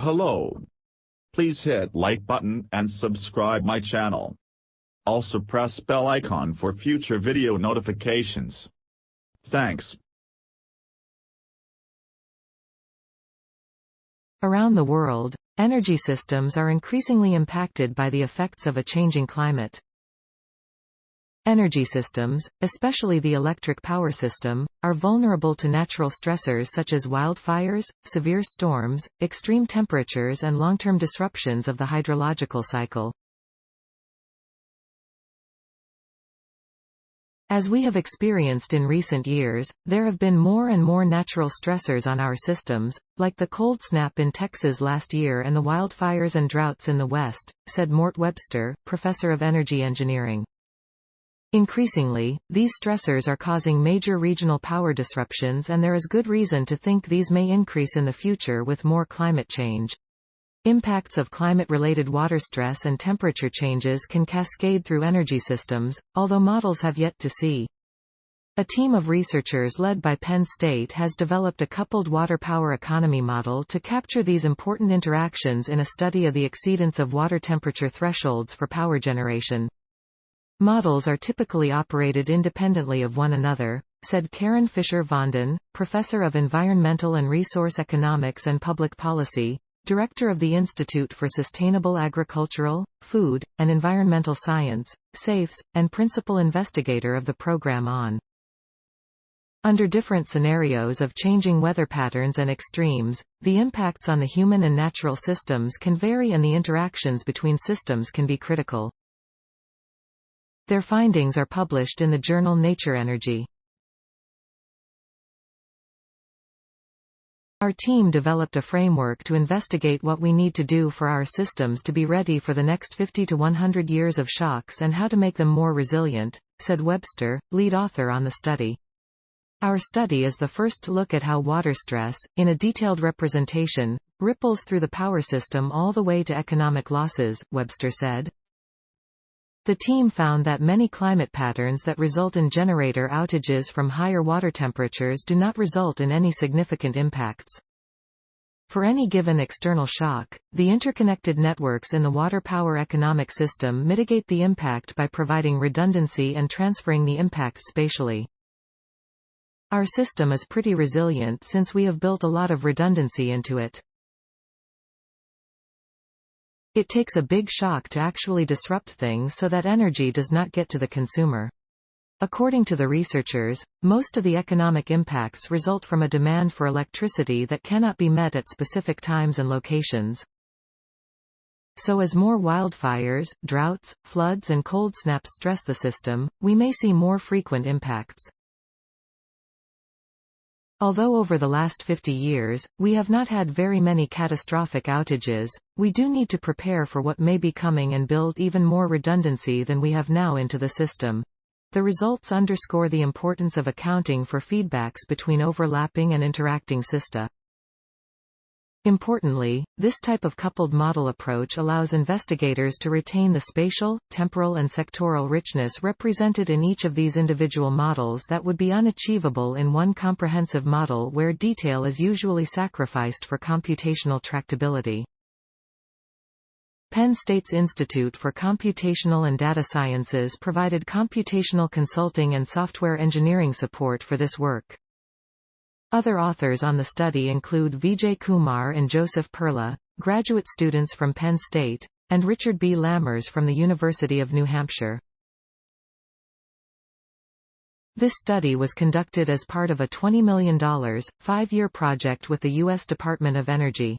Hello. Please hit like button and subscribe my channel. Also press bell icon for future video notifications. Thanks. Around the world, energy systems are increasingly impacted by the effects of a changing climate. Energy systems, especially the electric power system, are vulnerable to natural stressors such as wildfires, severe storms, extreme temperatures and long-term disruptions of the hydrological cycle. As we have experienced in recent years, there have been more and more natural stressors on our systems, like the cold snap in Texas last year and the wildfires and droughts in the West, said Mort Webster, professor of energy engineering. Increasingly, these stressors are causing major regional power disruptions, and there is good reason to think these may increase in the future with more climate change. Impacts of climate-related water stress and temperature changes can cascade through energy systems, although models have yet to see. A team of researchers led by Penn State has developed a coupled water power economy model to capture these important interactions in a study of the exceedance of water temperature thresholds for power generation. Models are typically operated independently of one another, said Karen Fisher-Vanden, professor of environmental and resource economics and public policy, director of the Institute for Sustainable Agricultural, Food, and Environmental Science, SAFES, and principal investigator of the program on. Under different scenarios of changing weather patterns and extremes, the impacts on the human and natural systems can vary and the interactions between systems can be critical. Their findings are published in the journal Nature Energy. Our team developed a framework to investigate what we need to do for our systems to be ready for the next 50 to 100 years of shocks and how to make them more resilient, said Webster, lead author on the study. Our study is the first to look at how water stress, in a detailed representation, ripples through the power system all the way to economic losses, Webster said. The team found that many climate patterns that result in generator outages from higher water temperatures do not result in any significant impacts. For any given external shock, the interconnected networks in the water power economic system mitigate the impact by providing redundancy and transferring the impact spatially. Our system is pretty resilient since we have built a lot of redundancy into it. It takes a big shock to actually disrupt things so that energy does not get to the consumer. According to the researchers, most of the economic impacts result from a demand for electricity that cannot be met at specific times and locations. So as more wildfires, droughts, floods and cold snaps stress the system, we may see more frequent impacts. Although over the last 50 years, we have not had very many catastrophic outages, we do need to prepare for what may be coming and build even more redundancy than we have now into the system. The results underscore the importance of accounting for feedbacks between overlapping and interacting systems. Importantly, this type of coupled model approach allows investigators to retain the spatial, temporal and sectoral richness represented in each of these individual models that would be unachievable in one comprehensive model where detail is usually sacrificed for computational tractability. Penn State's Institute for Computational and Data Sciences provided computational consulting and software engineering support for this work. Other authors on the study include Vijay Kumar and Joseph Perla, graduate students from Penn State, and Richard B. Lammers from the University of New Hampshire. This study was conducted as part of a $20 million, 5-year project with the U.S. Department of Energy.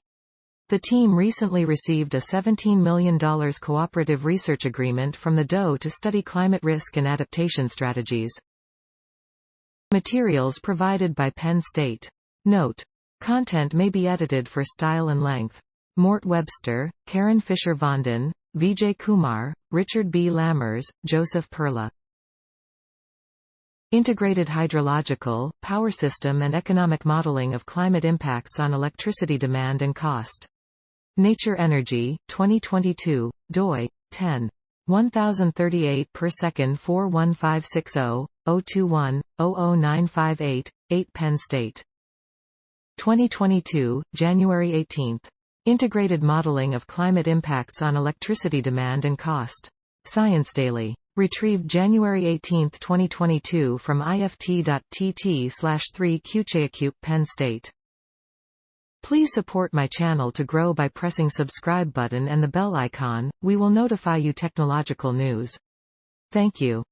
The team recently received a $17 million cooperative research agreement from the DOE to study climate risk and adaptation strategies. Materials provided by Penn State. Note: content may be edited for style and length. Mort Webster, Karen Fisher-Vanden, Vijay Kumar, Richard B. Lammers, Joseph Perla. Integrated hydrological, power system and economic modeling of climate impacts on electricity demand and cost. Nature Energy, 2022, doi, 10. 1038 per second 41560, 021, 00958, 8 Penn State. 2022, January 18. Integrated Modeling of Climate Impacts on Electricity Demand and Cost. Science Daily. Retrieved January 18, 2022 from ift.tt/3 Penn State. Please support my channel to grow by pressing subscribe button and the bell icon. We will notify you technological news. Thank you.